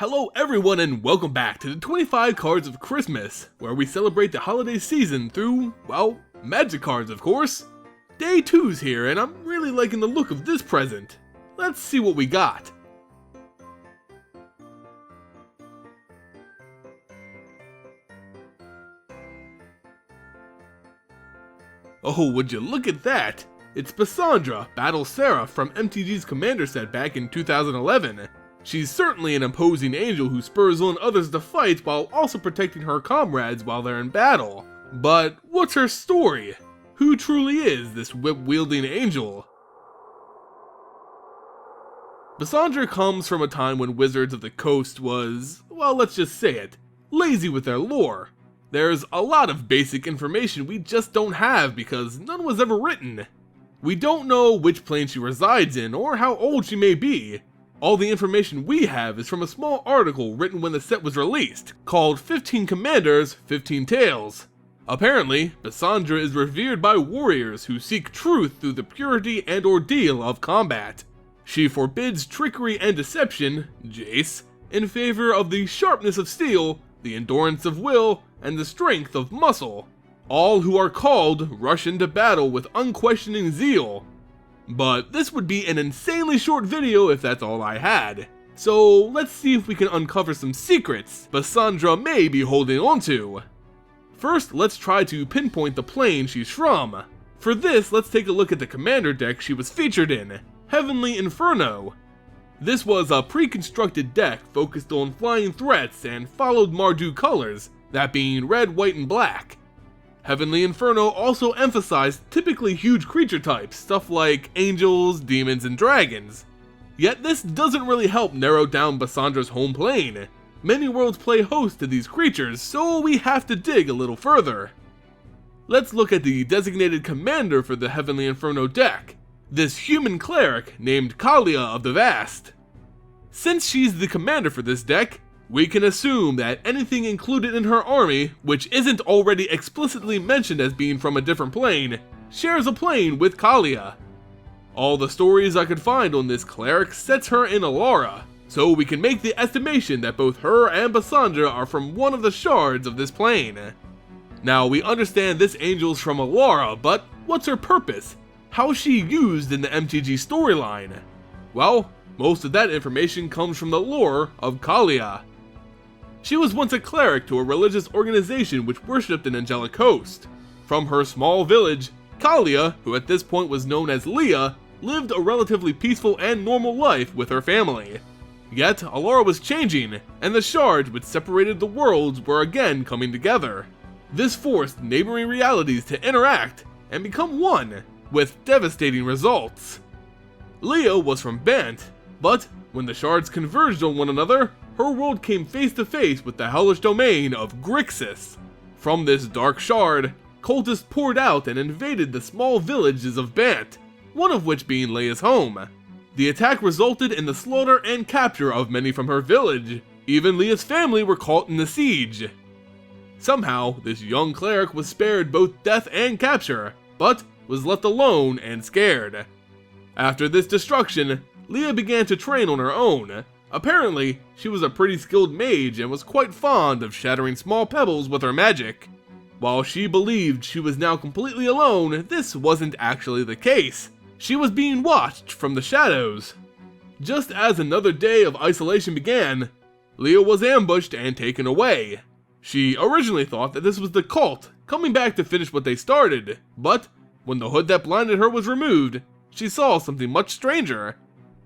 Hello everyone and welcome back to the 25 Cards of Christmas, where we celebrate the holiday season through, well, magic cards of course. Day 2's here and I'm really liking the look of this present. Let's see what we got. Oh, would you look at that? It's Basandra, Battle Seraph from MTG's Commander set back in 2011. She's certainly an imposing angel who spurs on others to fight while also protecting her comrades while they're in battle. But what's her story? Who truly is this whip-wielding angel? Basandra comes from a time when Wizards of the Coast was, well, let's just say it, lazy with their lore. There's a lot of basic information we just don't have because none was ever written. We don't know which plane she resides in or how old she may be. All the information we have is from a small article written when the set was released, called 15 Commanders, 15 Tales. Apparently, Basandra is revered by warriors who seek truth through the purity and ordeal of combat. She forbids trickery and deception, Jace, in favor of the sharpness of steel, the endurance of will, and the strength of muscle. All who are called rush into battle with unquestioning zeal. But this would be an insanely short video if that's all I had. So let's see if we can uncover some secrets Basandra may be holding onto. First, let's try to pinpoint the plane she's from. For this, let's take a look at the commander deck she was featured in, Heavenly Inferno. This was a pre-constructed deck focused on flying threats and followed Mardu colors, that being red, white, and black. Heavenly Inferno also emphasized typically huge creature types, stuff like angels, demons, and dragons. Yet this doesn't really help narrow down Basandra's home plane. Many worlds play host to these creatures, so we have to dig a little further. Let's look at the designated commander for the Heavenly Inferno deck, this human cleric named Kaalia of the Vast. Since she's the commander for this deck, we can assume that anything included in her army, which isn't already explicitly mentioned as being from a different plane, shares a plane with Kaalia. All the stories I could find on this cleric sets her in Alara, so we can make the estimation that both her and Basandra are from one of the shards of this plane. Now we understand this angel's from Alara, but what's her purpose? How's she used in the MTG storyline? Well, most of that information comes from the lore of Kaalia. She was once a cleric to a religious organization which worshipped an angelic host. From her small village, Kaalia, who at this point was known as Leah, lived a relatively peaceful and normal life with her family. Yet, Alara was changing, and the shards which separated the worlds were again coming together. This forced neighboring realities to interact and become one, with devastating results. Leah was from Bant, but when the shards converged on one another, her world came face to face with the hellish domain of Grixis. From this dark shard, cultists poured out and invaded the small villages of Bant, one of which being Leah's home. The attack resulted in the slaughter and capture of many from her village. Even Leah's family were caught in the siege. Somehow, this young cleric was spared both death and capture, but was left alone and scared. After this destruction, Leah began to train on her own. Apparently, she was a pretty skilled mage and was quite fond of shattering small pebbles with her magic. While she believed she was now completely alone, this wasn't actually the case. She was being watched from the shadows. Just as another day of isolation began, Leah was ambushed and taken away. She originally thought that this was the cult coming back to finish what they started, but when the hood that blinded her was removed, she saw something much stranger.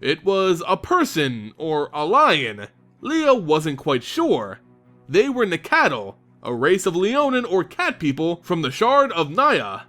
It was a person, or a lion. Leah wasn't quite sure. They were Nakatl, a race of Leonin or cat people from the Shard of Naya.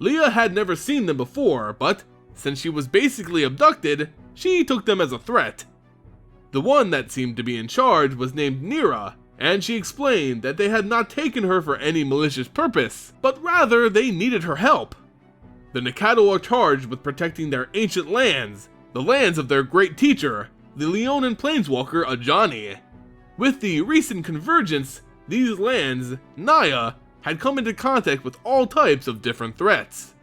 Leah had never seen them before, but since she was basically abducted, she took them as a threat. The one that seemed to be in charge was named Nira, and she explained that they had not taken her for any malicious purpose, but rather they needed her help. The Nakatl are charged with protecting their ancient lands, the lands of their great teacher, the Leonin planeswalker Ajani. With the recent convergence, these lands, Naya, had come into contact with all types of different threats.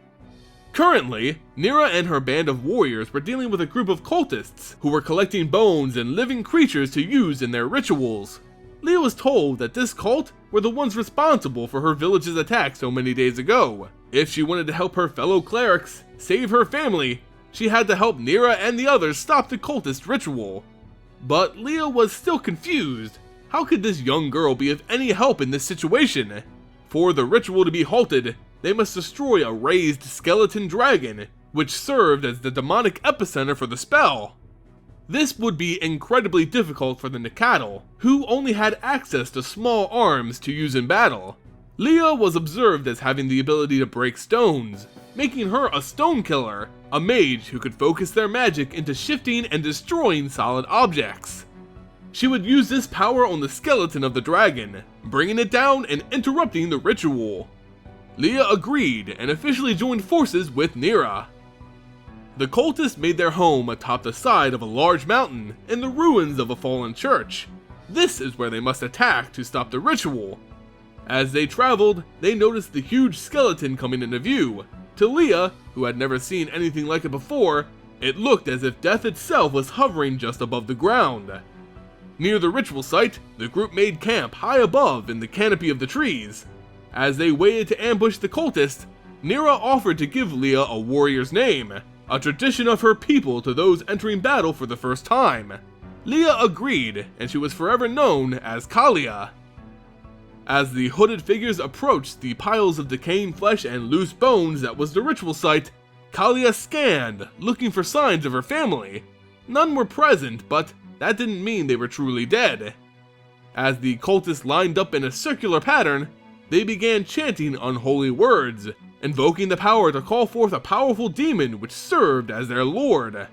Currently, Nira and her band of warriors were dealing with a group of cultists who were collecting bones and living creatures to use in their rituals. Leah was told that this cult were the ones responsible for her village's attack so many days ago. If she wanted to help her fellow clerics save her family, she had to help Nira and the others stop the cultist ritual. But Leah was still confused. How could this young girl be of any help in this situation? For the ritual to be halted, they must destroy a raised skeleton dragon, which served as the demonic epicenter for the spell. This would be incredibly difficult for the Nacatl, who only had access to small arms to use in battle. Leah was observed as having the ability to break stones, making her a stone killer, a mage who could focus their magic into shifting and destroying solid objects. She would use this power on the skeleton of the dragon, bringing it down and interrupting the ritual. Leah agreed and officially joined forces with Nira. The cultists made their home atop the side of a large mountain in the ruins of a fallen church. This is where they must attack to stop the ritual. As they traveled, they noticed the huge skeleton coming into view. To Leah, who had never seen anything like it before, it looked as if death itself was hovering just above the ground. Near the ritual site, the group made camp high above in the canopy of the trees. As they waited to ambush the cultists, Nira offered to give Leah a warrior's name, a tradition of her people to those entering battle for the first time. Leah agreed, and she was forever known as Kaalia. As the hooded figures approached the piles of decaying flesh and loose bones that was the ritual site, Kaalia scanned, looking for signs of her family. None were present, but that didn't mean they were truly dead. As the cultists lined up in a circular pattern, they began chanting unholy words, invoking the power to call forth a powerful demon which served as their lord.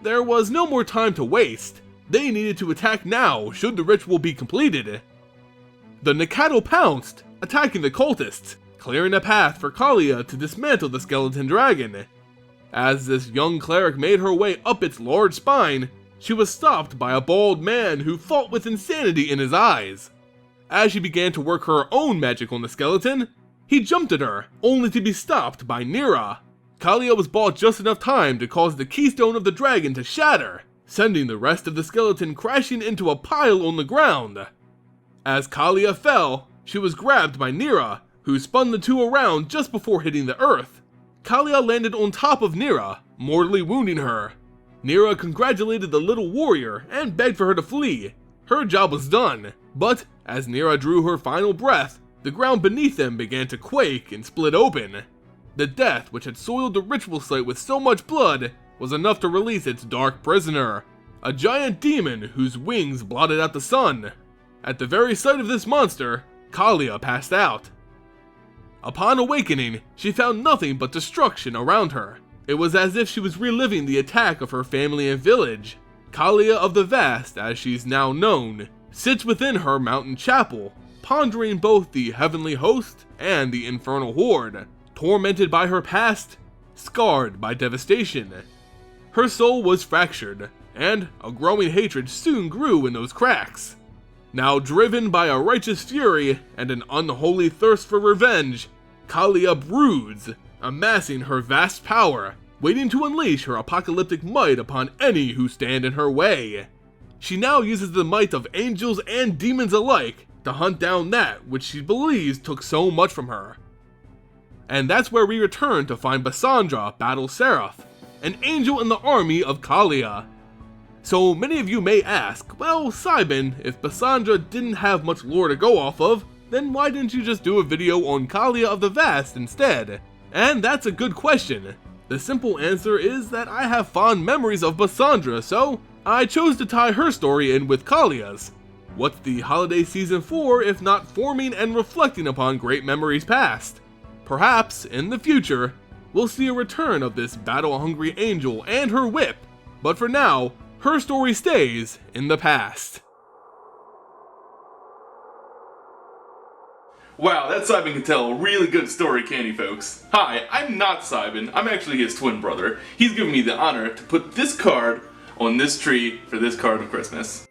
There was no more time to waste. They needed to attack now should the ritual be completed. The Nacatl pounced, attacking the cultists, clearing a path for Kaalia to dismantle the skeleton dragon. As this young cleric made her way up its large spine, she was stopped by a bald man who fought with insanity in his eyes. As she began to work her own magic on the skeleton, he jumped at her, only to be stopped by Nira. Kaalia was bought just enough time to cause the keystone of the dragon to shatter, sending the rest of the skeleton crashing into a pile on the ground. As Kaalia fell, she was grabbed by Nira, who spun the two around just before hitting the earth. Kaalia landed on top of Nira, mortally wounding her. Nira congratulated the little warrior and begged for her to flee. Her job was done, but as Nira drew her final breath, the ground beneath them began to quake and split open. The death which had soiled the ritual site with so much blood was enough to release its dark prisoner, a giant demon whose wings blotted out the sun. At the very sight of this monster, Kaalia passed out. Upon awakening, she found nothing but destruction around her. It was as if she was reliving the attack of her family and village. Kaalia of the Vast, as she's now known, sits within her mountain chapel, pondering both the heavenly host and the infernal horde, tormented by her past, scarred by devastation. Her soul was fractured, and a growing hatred soon grew in those cracks. Now driven by a righteous fury and an unholy thirst for revenge, Kaalia broods, amassing her vast power, waiting to unleash her apocalyptic might upon any who stand in her way. She now uses the might of angels and demons alike to hunt down that which she believes took so much from her. And that's where we return to find Basandra battle Seraph, an angel in the army of Kaalia. So many of you may ask, well, Simon, if Basandra didn't have much lore to go off of, then why didn't you just do a video on Kaalia of the Vast instead? And that's a good question. The simple answer is that I have fond memories of Basandra, so I chose to tie her story in with Kaalia's. What's the holiday season for if not forming and reflecting upon great memories past? Perhaps, in the future, we'll see a return of this battle-hungry angel and her whip, but for now, her story stays in the past. Wow, that Simon can tell a really good story, can't he, folks? Hi, I'm not Simon, I'm actually his twin brother. He's given me the honor to put this card on this tree for this card of Christmas.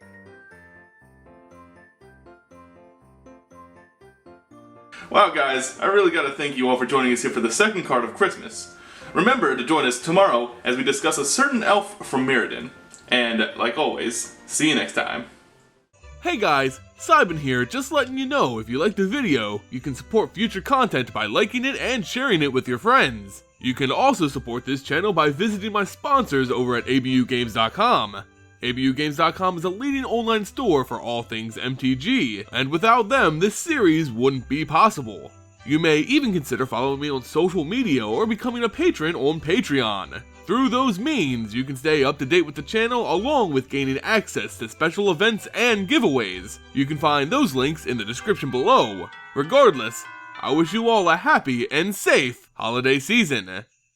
Wow guys, I really gotta thank you all for joining us here for the second card of Christmas. Remember to join us tomorrow as we discuss a certain elf from Mirrodin. And, like always, see you next time. Hey guys, Simon here, just letting you know if you liked the video, you can support future content by liking it and sharing it with your friends. You can also support this channel by visiting my sponsors over at abugames.com. abugames.com is a leading online store for all things MTG, and without them, this series wouldn't be possible. You may even consider following me on social media or becoming a patron on Patreon. Through those means, you can stay up to date with the channel along with gaining access to special events and giveaways. You can find those links in the description below. Regardless, I wish you all a happy and safe holiday season.